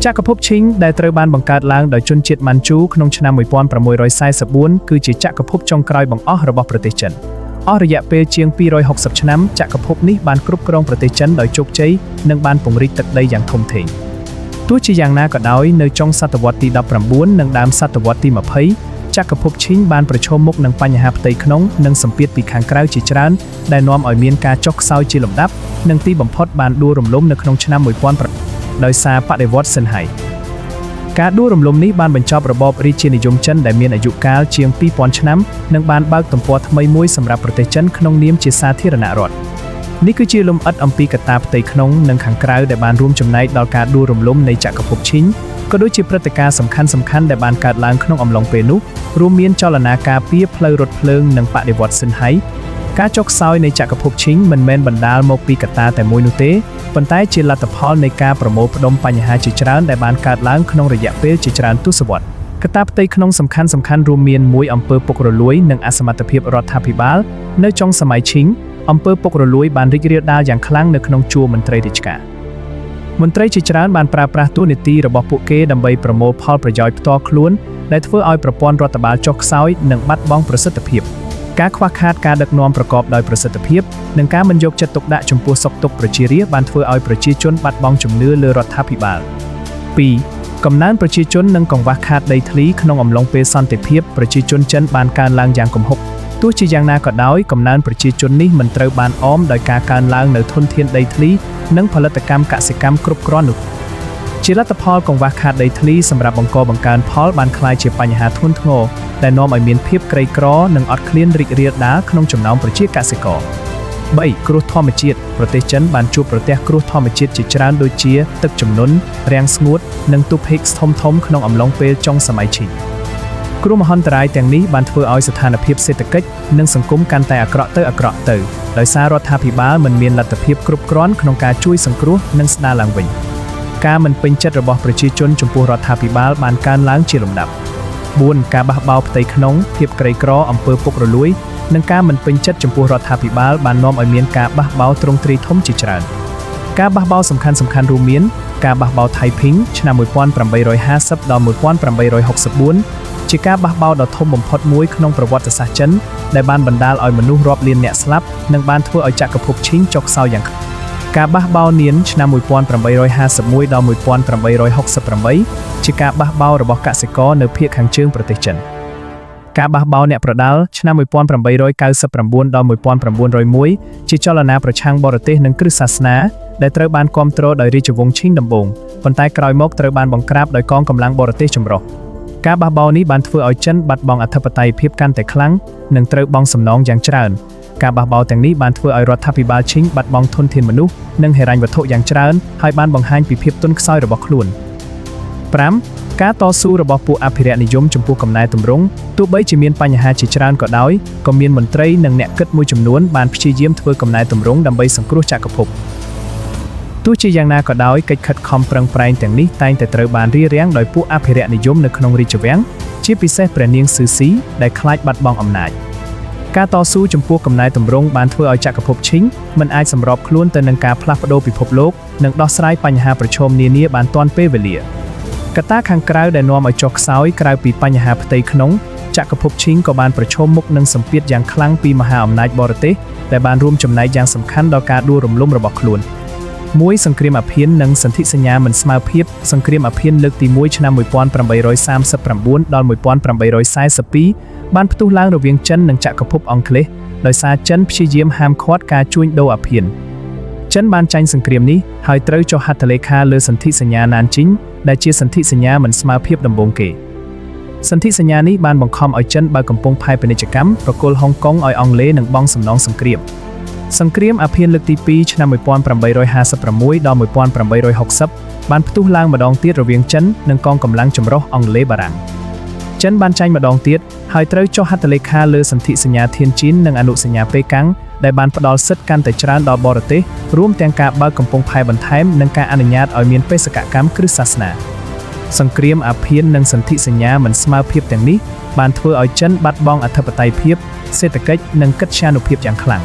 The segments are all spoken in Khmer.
ចក្រភពឈីងដែលត្រូវបានបង្កើតឡើងដោយជនជាតិម៉ាន់ជូក្នុងឆ្នាំ1644គឺជាចក្រភពចុងក្រោយបង្អស់របស់ប្រទេសចិនអស់រយៈពេលជាង260ឆ្នាំចក្រភពនេះបានគ្រប់គ្រងប្រទេសចិនដោយជោគជ័យនិងបានពង្រីកទឹកដីយ៉ាងធំធេងទោះជាយ៉ាងណាក៏ដោយនៅចុងសតវត្សទី19និងដើមសតវត្សទី20ចក្រភពឈីងបានប្រឈមមុខនឹងបញ្ហាផ្ទៃក្នុងនិងសម្ពាធពីខាងក្រៅជាច្រើនដែលនាំឲ្យមានការចុះខ្សោយជាលំដាប់និងទីបំផុតបានដួលរំលំនៅក្នុងឆ្នាំ1000ដោយសារបដិវត្តន៍សិនហៃការដួលរំលំនេះបានបញ្ចប់របបរាជានិយមចិនដែលមានអាយុកាលជាង2000ឆ្នាំនិងបានបើកទំព័រថ្មីមួយសម្រាប់ប្រទេសចិនក្នុងនាមជាសាធារណរដ្ឋនេះគឺជាលំអិតអំពីកត្តាផ្ទៃក្នុងនិងខាងក្រៅដែលបានរួមចំណែកដល់ការដួលរំលំនៃចក្រភពឈីងក៏ដូចជាព្រឹត្តិការណ៍សំខាន់ៗដែលបានកើតឡើងក្នុងអំឡុងពេលនោះរួមមានចលនាការពារផ្លូវរថភ្លើងនិងបដិវត្តន៍សិនហៃការចុះខ្សោយនៃចក្រភពឈីងមិនមែនបណ្ដាលមកពីកត្តាតែមួយនោះទេប៉ុន្តែជាលទ្ធផលនៃការប្រមូលផ្ដុំបញ្ហាជាច្រើនដែលបានកើតឡើងក្នុងរយៈពេលជាច្រើនទសវត្សរ៍កត្តាផ្ទៃក្នុងសំខាន់ៗរួមមាន1អំពើពុករលួយនិងអសមត្ថភាពរដ្ឋាភិបាលនៅចុងសម័យឈីងអំពើពុករលួយបានរីករាលដាលយ៉ាងខ្លាំងនៅក្នុងជួរមន្ត្រីរាជការមន្ត្រីជាច្រើនបានប្រើប្រាស់តួនាទីរបស់ពួកគេដើម្បីប្រមូលផលប្រយោជន៍ផ្ទាល់ខ្លួនដែលធ្វើឲ្យប្រព័ន្ធរដ្ឋបាលចុះខ្សោយនិងបាត់បង់ប្រសិទ្ធភាពការខ្វះខាតការដឹកនាំប្រកបដោយប្រសិទ្ធភាពនិងការមិនយកចិត្តទុកដាក់ចំពោះសុខទុក្ខប្រជារាស្ត្របានធ្វើឲ្យប្រជាជនបាត់បង់ជំនឿលើរដ្ឋាភិបាល2កំណើនប្រជាជននិងកង្វះខាតដីធ្លីក្នុងអំឡុងពេលសន្តិភាពប្រជាជនចិនបានកើនឡើងយ៉ាងគំហុកទោះជាយ៉ាងណាក៏ដោយកំណើនប្រជាជននេះមិនត្រូវបានអមដោយការកើនឡើងនៅធនធានដីធ្លីនិងផលិតកម្មកសិកម្មគ្រប់គ្រាន់នោះជាលទ្ធផលកង្វះខាតដីធ្លីសម្រាប់បង្កបង្កើនផលបានក្លាយជាបញ្ហាធ្ងន់ធ្ងរដែលនាំឲ្យមានភាពក្រីក្រនិងអត់ឃ្លានរីករាលដាលក្នុងចំណោមប្រជាកសិករ3គ្រោះធម្មជាតិប្រទេសចិនបានជួបប្រទះគ្រោះធម្មជាតិជាច្រើនដូចជាទឹកជំនន់រាំងស្ងួតនិងទូភហិកធំៗក្នុងអំឡុងពេលចុងសម័យឈីងគ្រោះមហន្តរាយទាំងនេះបានធ្វើឲ្យស្ថានភាពសេដ្ឋកិច្ចនិងសង្គមកាន់តែអាក្រក់ទៅដោយសាររដ្ឋាភិបាលមិនមានលទ្ធភាពគ្រប់គ្រាន់ក្នុងការជួយសង្គ្រោះនិងស្ដារឡើងវិញការមិនពេញចិត្តរបស់ប្រជាជនចំពោះរដ្ឋាភិបាលបានកើនឡើងជាលំដាប់4ការបះបោរផ្ទៃក្នុងភាពក្រីក្រអំពើពុករលួយនិងការមិនពេញចិត្តចំពោះរដ្ឋាភិបាលបាននាំឲ្យមានការបះបោរទ្រង់ទ្រាយធំជាច្រើនការបះបោរសំខាន់រួមមានការបះបោរថៃភីងឆ្នាំ1850ដល់1864ជាការបះបោរដ៏ធំបំផុតមួយក្នុងប្រវត្តិសាស្ត្រចិនដែលបានបណ្ដាលឲ្យមនុស្សរាប់លានអ្នកស្លាប់និងបានធ្វើឲ្យចក្រភពឈីងចុះខ្សោយយ៉ាងខ្លាំងការបះបោរនៀនឆ្នាំ1851ដល់1868ជាការបះបោររបស់កសិករនៅភាគខាងជើងប្រទេសចិនការបះបោរអ្នកប្រដាល់ឆ្នាំ1899ដល់1901ជាចលនាប្រឆាំងបរទេសនិងគ្រឹះសាសនាដែលត្រូវបានគាំទ្រដោយរាជវង្សឈីងដំបូងប៉ុន្តែក្រោយមកត្រូវបានបង្ក្រាបដោយកងកម្លាំងបរទេសចម្រុះការបះបោរនេះបានធ្វើឲ្យចិនបាត់បង់អធិបតេយ្យភាពកាន់តែខ្លាំងនិងត្រូវបង់សំណងយ៉ាងច្រើនការបះបោរទាំងនេះបានធ្វើឲ្យរដ្ឋាភិបាលឈីងបាត់បង់ធនធានមនុស្សនិងហិរញ្ញវត្ថុយ៉ាងច្រើនហើយបានបង្ហាញពីភាពទន់ខ្សោយរបស់ខ្លួន5ការតស៊ូរបស់ពួកអភិរក្សនិយមចំពោះកំណែទម្រង់ទោះបីជាមានបញ្ហាជាច្រើនក៏ដោយក៏មានមន្ត្រីនិងអ្នកគិតមួយចំនួនបានព្យាយាមធ្វើកំណែទម្រង់ដើម្បីសង្គ្រោះចក្រភពទោះជាយ៉ាងណាក៏ដោយកិច្ចខិតខំប្រឹងប្រែងទាំងនេះតែងតែត្រូវបានរារាំងដោយពួកអភិរក្សនិយមនៅក្នុងរាជវាំងជាពិសេសព្រះនាងស៊ឺស៊ីដែលខ្លាចបាត់បង់អំណាចការតស៊ូចំពោះកំណែទម្រង់បានធ្វើឲ្យចក្រភពឈីងមិនអាចសម្របខ្លួនទៅនឹងការផ្លាស់ប្ដូរពិភពលោកនិងដោះស្រាយបញ្ហាប្រឈមនានាបានទាន់ពេលវេលាកត្តាខាងក្រៅដែលនាំឲ្យចុះខ្សោយក្រៅពីបញ្ហាផ្ទៃក្នុងចក្រភពឈីងក៏បានប្រឈមមុខនឹងសម្ពាធយ៉ាងខ្លាំងពីមហាអំណាចបរទេសដែលបានរួមចំណែកយ៉ាងសំខាន់ដល់ការដួលរំលំរបស់ខ្លួន1សង្គ្រាមអាភៀននិងសន្ធិសញ្ញាមិនស្មើភាពសង្គ្រាមអាភៀនលើកទី1ឆ្នាំ1839ដល់1842បានផ្ទុះឡើងរវាងចិននិងចក្រភពអង់គ្លេសដោយសារចិនព្យាយាមហាមឃាត់ការជួញដូរអាភៀនចិនបានចាញ់សង្គ្រាមនេះហើយត្រូវចុះហត្ថលេខាលើសន្ធិសញ្ញាណានជីងដែលជាសន្ធិសញ្ញាមិនស្មើភាពដំបូងគេសន្ធិសញ្ញានេះបានបង្ខំឲ្យចិនបើកកំពង់ផែពាណិជ្ជកម្មប្រគល់ហុងកុងឲ្យអង់គ្លេសនិងបង់សំណងសង្គ្រាមអាភៀនលើកទី2ឆ្នាំ1856ដល់1860បានផ្ទុះឡើងម្ដងទៀតរវាងចិននិងកងកម្លាំងចម្រុះអង់គ្លេសបារាំងចិនបានចាញ់ម្ដងទៀតហើយត្រូវចុះហត្ថលេខាលើសន្ធិសញ្ញាធានជីននិងអនុសញ្ញាប៉េកាំងដែលបានផ្ដល់សិទ្ធិកាន់តែច្រើនដល់បរទេសរួមទាំងការបើកកំពង់ផែបន្ថែមនិងការអនុញ្ញាតឲ្យមានបេសកកម្មគ្រឹះសាសនាសង្គ្រាមអាភៀននិងសន្ធិសញ្ញាមិនស្មើភាពទាំងនេះបានធ្វើឲ្យចិនបាត់បង់អធិបតេយ្យភាពសេដ្ឋកិច្ចនិងកិត្យានុភាពយ៉ាងខ្លាំង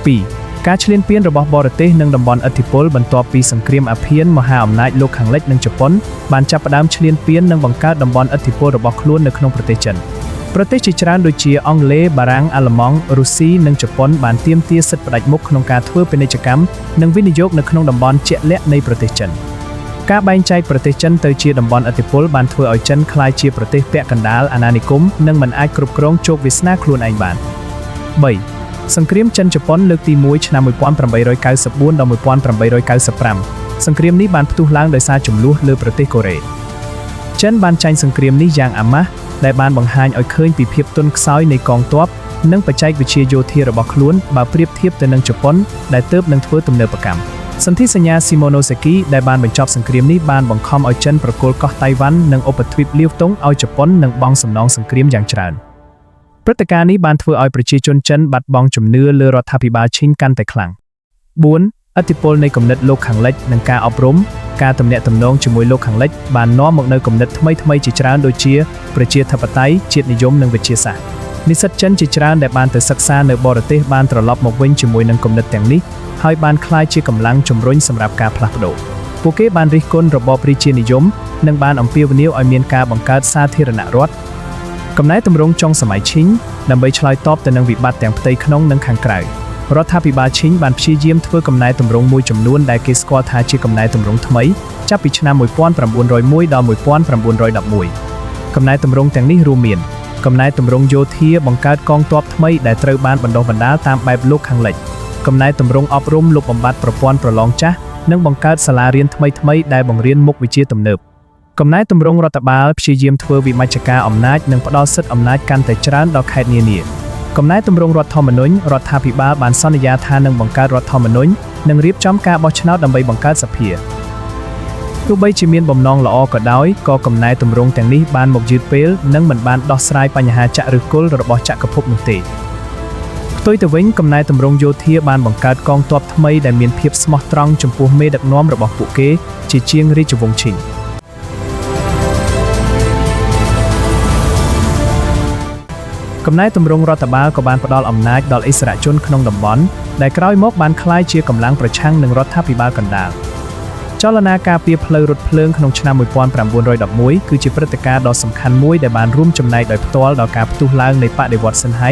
2 ការឈ្លានពានរបស់បរទេសនិងតំបន់ឥទ្ធិពលបន្ទាប់ពីសង្គ្រាមអាភៀនមហាអំណាចលោកខាងលិចនិងជប៉ុនបានចាប់ផ្ដើមឈ្លានពាននិងបង្កើតតំបន់ឥទ្ធិពលរបស់ខ្លួននៅក្នុងប្រទេសចិនប្រទេសជាច្រើនដូចជាអង់គ្លេសបារាំងអាល្លឺម៉ង់រុស្ស៊ីនិងជប៉ុនបានទាមទារសិទ្ធិផ្ដាច់មុខក្នុងការធ្វើពាណិជ្ជកម្មនិងវិនិយោគនៅក្នុងតំបន់ជាក់លាក់នៃប្រទេសចិនការបែងចែកប្រទេសចិនទៅជាតំបន់ឥទ្ធិពលបានធ្វើឲ្យចិនក្លាយជាប្រទេសពាក់កណ្ដាលអាណានិគមនិងមិនអាចគ្រប់គ្រងជោគវាសនាខ្លួនឯងបាន3សង្គ្រាមចិនជប៉ុនលើកទី1ឆ្នាំ1894ដល់1895សង្គ្រាមនេះបានផ្ទុះឡើងដោយសារជម្លោះលើប្រទេសកូរ៉េចិនបានចាញ់សង្គ្រាមនេះយ៉ាងអាម៉ាស់ដែលបានបង្ហាញឲ្យឃើញពីភាពទន់ខ្សោយនៃកងទ័ពនិងបច្ចេកវិទ្យាយោធារបស់ខ្លួនបើប្រៀបធៀបទៅនឹងជប៉ុនដែលទើបនឹងធ្វើទំនើបកម្មសន្ធិសញ្ញាស៊ីម៉ូណូសេគីដែលបានបញ្ចប់សង្គ្រាមនេះបានបង្ខំឲ្យចិនប្រគល់កោះតៃវ៉ាន់និងឧបទ្វីបលាវតុងឲ្យជប៉ុននិងបង់សំណងសង្គ្រាមយ៉ាងច្រើនព្រឹត្តិការណ៍នេះបានធ្វើឲ្យប្រជាជនចិនបាត់បង់ជំនឿលើរដ្ឋាភិបាលឈិងកាន់តែខ្លាំង4ឥទ្ធិពលនៃគំនិតលោកខាងលិចនិងការអប់រំការទំនាក់ទំនងជាមួយលោកខាងលិចបាននាំមកនូវគំនិតថ្មីៗជាច្រើនដូចជាប្រជាធិបតេយ្យជាតិនិយមនិងវិទ្យាសាស្ត្រនិស្សិតចិនជាច្រើនដែលបានទៅសិក្សានៅបរទេសបានត្រឡប់មកវិញជាមួយនឹងគំនិតទាំងនេះហើយបានក្លាយជាកម្លាំងជំរុញសម្រាប់ការផ្លាស់ប្ដូរពួកគេបានរិះគន់របបរាជានិយមនិងបានអំពាវនាវឲ្យមានការបង្កើតសាធារណរដ្ឋកំណែទម្រង់ចុងសម័យឈិងដើម្បីឆ្លើយតបទៅនឹងវិបត្តិទាំងផ្ទៃក្នុងនិងខាងក្រៅរដ្ឋាភិបាលឈិងបានព្យាយាមធ្វើកំណែទម្រង់មួយចំនួនដែលគេស្គាល់ថាជាកំណែទម្រង់ថ្មីចាប់ពីឆ្នាំ1901ដល់1911កំណែទម្រង់ទាំងនេះរួមមានកំណែទម្រង់យោធាបង្កើតកងទ័ពថ្មីដែលត្រូវបានបណ្ដុះបណ្ដាលតាមបែបលោកខាងលិចកំណែទម្រង់អប់រំលុបបំបាត់ប្រព័ន្ធប្រឡងចាស់និងបង្កើតសាលារៀនថ្មីៗដែលបង្រៀនមុខវិជ្ជាទំនើបកំណែទម្រង់រដ្ឋបាលព្យាយាមធ្វើវិមជ្ឈការអំណាចនិងផ្ដល់សិទ្ធិអំណាចកាន់តែច្រើនដល់ខេត្តនានាកំណែទម្រង់រដ្ឋធម្មនុញ្ញរដ្ឋាភិបាលបានសន្យាថានឹងបង្កើតរដ្ឋធម្មនុញ្ញនិងរៀបចំការបោះឆ្នោតដើម្បីបង្កើតសភាទោះបីជាមានបំណងល្អក៏ដោយក៏កំណែទម្រង់ទាំងនេះបានមកយឺតពេលនិងមិនបានដោះស្រាយបញ្ហាចាក់ឫសគល់របស់ចក្រភពនោះទេផ្ទុយទៅវិញកំណែទម្រង់យោធាបានបង្កើតកងទ័ពថ្មីដែលមានភាពស្មោះត្រង់ចំពោះមេដឹកនាំរបស់ពួកគេជាជាងរាជវង្សឈិងកំណែទម្រង់រដ្ឋបាលក៏បានផ្ដល់អំណាចដល់ឥស្សរជនក្នុងតំបន់ដែលក្រោយមកបានក្លាយជាកម្លាំងប្រឆាំងនឹងរដ្ឋាភិបាលកណ្ដាលចលនាការពារផ្លូវរថភ្លើងក្នុងឆ្នាំ1911គឺជាព្រឹត្តិការណ៍ដ៏សំខាន់មួយដែលបានរួមចំណែកដោយផ្ទាល់ដល់ការផ្ទុះឡើងនៃបដិវត្តន៍សិនហៃ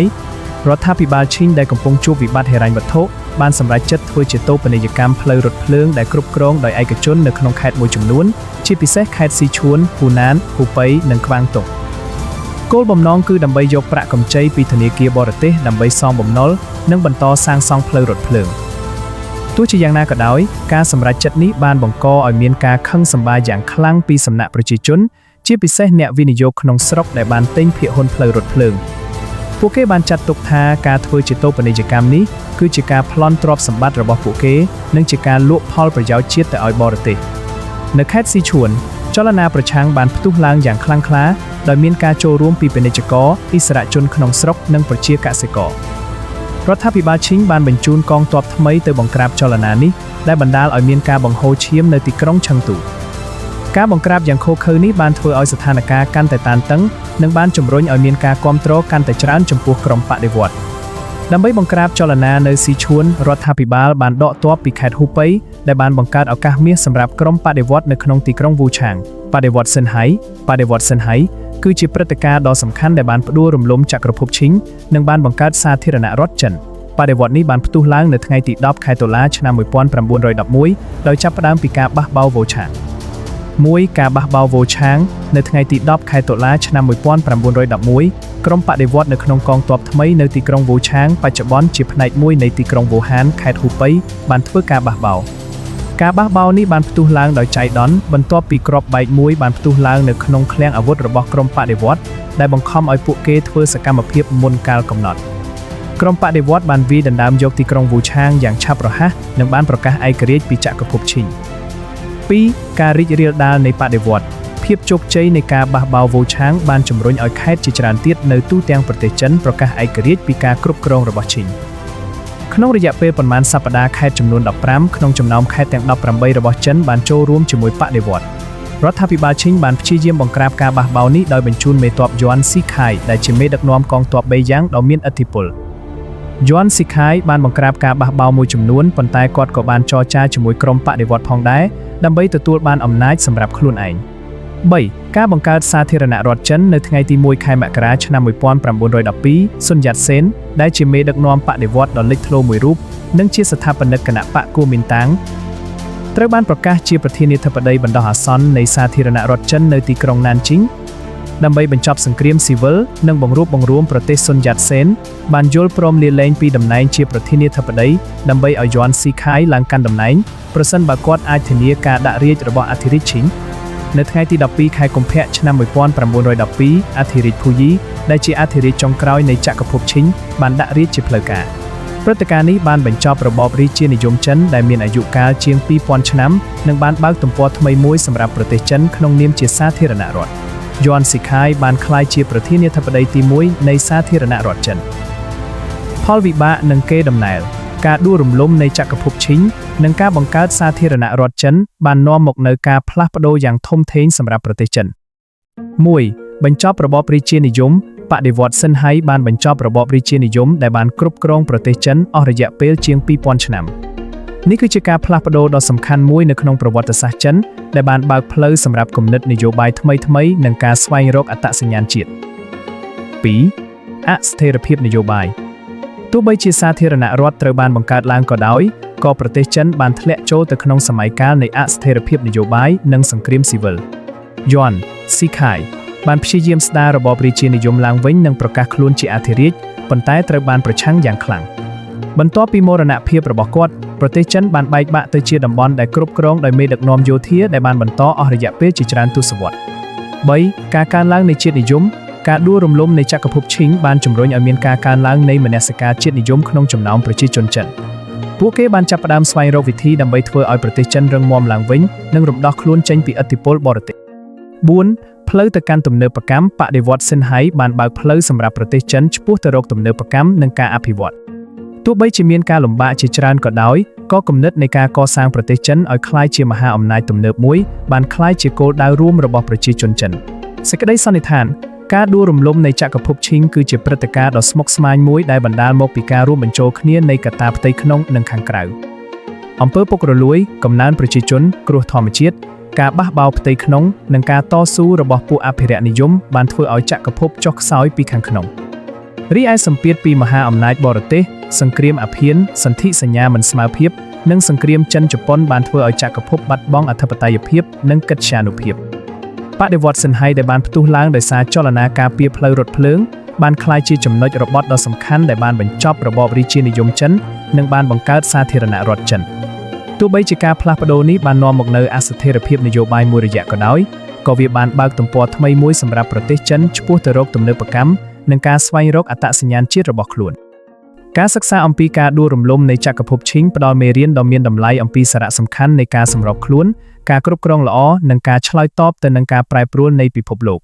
រដ្ឋាភិបាលឈិងដែលកំពុងជួបវិបត្តិហិរញ្ញវត្ថុបានសម្រេចចិត្តធ្វើជាតូបនីយកម្មផ្លូវរថភ្លើងដែលគ្រប់គ្រងដោយឯកជននៅក្នុងខេត្តមួយចំនួនជាពិសេសខេត្តស៊ីឈួនហ៊ូណានហ៊ូប៉ៃនិងក្វាងតុងគោលបំណងគឺដើម្បីយកប្រាក់កម្ចីពីធនាគារបរទេសដើម្បីសងបំណុលនិងបន្តសាងសង់ផ្លូវរថភ្លើងទោះជាយ៉ាងណាក៏ដោយការសម្រេចចិត្តនេះបានបង្កឲ្យមានការខឹងសម្បារយ៉ាងខ្លាំងពីសំណាក់ប្រជាជនជាពិសេសអ្នកវិនិយោគក្នុងស្រុកដែលបានទិញភាគហ៊ុនផ្លូវរថភ្លើងពួកគេបានចាត់ទុកថាការធ្វើជាតូបនីយកម្មនេះគឺជាការប្លន់ទ្រព្យសម្បត្តិរបស់ពួកគេនិងជាការលក់ផលប្រយោជន៍ជាតិទៅឲ្យបរទេសនៅខេត្តស៊ីឈួនចលនាប្រឆាំងបានផ្ទុះឡើងយ៉ាងខ្លាំងក្លាដោយមានការចូលរួមពីពាណិជ្ជករឥស្សរជនក្នុងស្រុកនិងប្រជាកសិកររដ្ឋាភិបាលឈិងបានបញ្ជូនកងទ័ពថ្មីទៅបង្ក្រាបចលនានេះដែលបណ្ដាលឲ្យមានការបង្ហូរឈាមនៅទីក្រុងឆឹងទូការបង្ក្រាបយ៉ាងឃោរឃៅនេះបានធ្វើឲ្យស្ថានភាពកាន់តែតានតឹងនិងបានជំរុញឲ្យមានការគាំទ្រកាន់តែច្រើនចំពោះក្រុមបដិវត្តន៍ដើម្បីបង្ក្រាបចលនានៅស៊ីឈួនរដ្ឋាភិបាលបានដកទ័ពពីខេត្តហ៊ូប៉ៃដែលបានបង្កើតឱកាសមាសសម្រាប់ក្រុមបដិវត្តន៍នៅក្នុងទីក្រុងវូឆាងបដិវត្តន៍សិនហៃគឺជាព្រឹត្តិការណ៍ដ៏សំខាន់ដែលបានផ្ដួលរំលំចក្រភពឈិងនិងបានបង្កើតសាធារណរដ្ឋចិនបដិវត្តន៍នេះបានផ្ទុះឡើងនៅថ្ងៃទី10ខែតុលាឆ្នាំ1911ដោយចាប់ផ្ដើមពីការបះបោរវូឆាងការបះបោរវូឆាងនៅថ្ងៃទី10ខែតុលាឆ្នាំ1911ក្រុមបដិវត្តន៍នៅក្នុងកងទ័ពថ្មីនៅទីក្រុងវូឆាងបច្ចុប្បន្នជាផ្នែកមួយនៃទីក្រុងវូហានខេត្តហ៊ូប៉ៃបានធ្វើការបះបោរនេះបានផ្ទុះឡើងដោយចៃដន្យបន្ទាប់ពីគ្រាប់បែកមួយបានផ្ទុះឡើងនៅក្នុងឃ្លាំងអាវុធរបស់ក្រុមបដិវត្តន៍ដែលបង្ខំឲ្យពួកគេធ្វើសកម្មភាពមុនកាលកំណត់ក្រុមបដិវត្តន៍បានវាយដណ្ដើមយកទីក្រុងវូឆាងយ៉ាងឆាប់រហ័សនិងបានប្រកាសឯករាជ្យពីចក្រភពឈិង2ការរីករាលដាលនៃបដិវត្តន៍ភាពជោគជ័យនៃការបះបោរវូឆាងបានជំរុញឲ្យខេត្តជាច្រើនទៀតនៅទូទាំងប្រទេសចិនប្រកាសឯករាជ្យពីការគ្រប់គ្រងរបស់ឈិងក្នុងរយៈពេលប្រមាណសប្តាហ៍ខេត្តចំនួន15ក្នុងចំណោមខេត្តទាំង18របស់ចិនបានចូលរួមជាមួយបដិវត្តន៍រដ្ឋាភិបាលឈិងបានព្យាយាមបង្ក្រាបការបះបោរនេះដោយបញ្ជូនមេទ័ពយួនស៊ីខាយដែលជាមេដឹកនាំកងទ័ពបេយ៉ាងដ៏មានឥទ្ធិពល យន់ស៊ីខាយបានបង្ក្រាបការបះបោរមួយចំនួនប៉ុន្តែគាត់ក៏បានចរចាជាមួយក្រុមបដិវត្តផងដែរដើម្បីទទួលបានអំណាចសម្រាប់ខ្លួនឯង 3. ការបង្កើតសាធារណរដ្ឋចិននៅថ្ងៃទី 1 ខែមករាឆ្នាំ 1912 សុនយ៉ាតសេនដែលជាមេដឹកនាំបដិវត្តដ៏លេចធ្លោមួយរូបនិងជាស្ថាបនិកគណបកគូមីនតាំងត្រូវបានប្រកាសជាប្រធានាធិបតីបណ្ដោះអាសន្ននៃសាធារណរដ្ឋចិននៅទីក្រុងណានជីងដើម្បីបញ្ចប់សង្គ្រាមស៊ីវិលនិងបង្រួបបង្រួមប្រទេសសុនយ៉ាតសេនបានយល់ព្រមលាលែងពីតំណែងជាប្រធានាធិបតីដើម្បីឲ្យយន់ស៊ីខាយឡើងកាន់តំណែងប្រសិនបើគាត់អាចធានាការដាក់រាជរបស់អធិរាជឈិងនៅថ្ងៃទី 12 ខែកុម្ភៈឆ្នាំ 1912 អធិរាជភូយីដែលជាអធិរាជចុងក្រោយនៃចក្រភពឈិងបានដាក់រាជជាផ្លូវការព្រឹត្តិការណ៍នេះបានបញ្ចប់របបរាជានិយមចិនដែលមានអាយុកាលជាង 2000 ឆ្នាំនិងបានបើកទំព័រថ្មីមួយសម្រាប់ប្រទេសចិនក្នុងនាមជាសាធារណរដ្ឋយន់ស៊ីខាយបានក្លាយជាប្រធានាធិបតីទី 1 នៃសាធារណរដ្ឋចិនផលវិបាកនិងកេរដំណែលការដួលរំលំនៃចក្រភពឈិងនិងការបង្កើតសាធារណរដ្ឋចិនបាននាំមកនូវការផ្លាស់ប្ដូរយ៉ាងធំធេងសម្រាប់ប្រទេសចិន 1. បញ្ចប់របបរាជានិយមបដិវត្តន៍សិនហៃបានបញ្ចប់របបរាជានិយមដែលបានគ្រប់គ្រងប្រទេសចិនអស់រយៈពេលជាង 2000 ឆ្នាំនេះគឺជាការផ្លាស់ប្ដូរដ៏សំខាន់មួយនៅក្នុងប្រវត្តិសាស្ត្រចិនដែលបានបើកផ្លូវសម្រាប់គំនិតនយោបាយថ្មីៗនិងការស្វែងរកអត្តសញ្ញាណជាតិ 2. អស្ថិរភាពនយោបាយទោះបីជាសាធារណរដ្ឋត្រូវបានបង្កើតឡើងក៏ដោយក៏ប្រទេសចិនបានធ្លាក់ចូលទៅក្នុងសម័យកាលនៃអស្ថិរភាពនយោបាយនិងសង្គ្រាមស៊ីវិលយន់ស៊ីខាយបានព្យាយាមស្ដាររបបរាជានិយមឡើងវិញនិងប្រកាសខ្លួនជាអធិរាជប៉ុន្តែត្រូវបានប្រឆាំងយ៉ាងខ្លាំងបន្ទាប់ពីមរណភាពរបស់គាត់ប្រទេសចិនបានបែកបាក់ទៅជាតំបន់ដែលគ្រប់គ្រងដោយមេដឹកនាំយោធាដែលបានបន្តអស់រយៈពេលជាច្រើនទសវត្សរ៍ 3. ការកើនឡើងនៃជាតិនិយមការដួលរំលំនៃចក្រភពឈិងបានជំរុញឲ្យមានការកើនឡើងនៃមនសិការជាតិនិយមក្នុងចំណោមប្រជាជនចិនពួកគេបានចាប់ផ្ដើមស្វែងរកវិធីដើម្បីធ្វើឲ្យប្រទេសចិនរឹងមាំឡើងវិញនិងរំដោះខ្លួនចេញពីឥទ្ធិពលបរទេស 4. ផ្លូវទៅកាន់ទំនើបកម្មបដិវត្តន៍សិនហៃបានបើកផ្លូវសម្រាប់ប្រទេសចិនឆ្ពោះទៅរកទំនើបកម្មនិងការអភិវឌ្ឍទោះបីជាមានការលំបាកជាច្រើនក៏ដោយក៏គំនិតនៃការកសាងប្រទេសចិនឲ្យក្លាយជាមហាអំណាចទំនើបមួយបានក្លាយជាគោលដៅរួមរបស់ប្រជាជនចិនសេចក្តីសន្និដ្ឋានការដួលរំលំនៃចក្រភពឈិងគឺជាព្រឹត្តិការណ៍ដ៏ស្មុគស្មាញមួយដែលបណ្ដាលមកពីការរួមបញ្ចូលគ្នានៃកត្តាផ្ទៃក្នុងនិងខាងក្រៅអំពើពុករលួយកំណើនប្រជាជនគ្រោះធម្មជាតិការបះបោរផ្ទៃក្នុងនិងការតស៊ូរបស់ពួកអភិរក្សនិយមបានធ្វើឲ្យចក្រភពចុះខ្សោយពីខាងក្នុងរីឯសម្ពាធពីមហាអំណាចបរទេសសង្គ្រាមអភិនសន្ធិសញ្ញាមិនស្មើភាពនិងសង្គ្រាមចិនជប៉ុនបានធ្វើឲ្យចក្រភពបាត់បង់អធិបតេយ្យភាពនិងកិត្យានុភាពបដិវត្តន៍សិនហៃដែលបានផ្ទុះឡើងដោយសារចលនាការពារផ្លូវរថភ្លើងបានក្លាយជាចំណុចរបត់ដ៏សំខាន់ដែលបានបញ្ចប់របបរាជានិយមចិននិងបានបង្កើតសាធារណរដ្ឋចិនទោះបីជាការផ្លាស់ប្ដូរនេះបាននាំមកនូវអស្ថិរភាពនយោបាយមួយរយៈក៏ដោយក៏វាបានបើកទំព័រថ្មីមួយសម្រាប់ប្រទេសចិនឆ្ពោះទៅរកទំនើបកម្មនិងការស្វែងរកអត្តសញ្ញាណជាតិរបស់ខ្លួនការសិក្សាអំពីការដួលរំលំនៃចក្រភពឈិងផ្ដល់មេរៀនដ៏មានតម្លៃអំពីសារៈសំខាន់នៃការសម្របខ្លួនការគ្រប់គ្រងល្អនិងការឆ្លើយតបទៅនឹងការប្រែប្រួលនៃពិភពលោក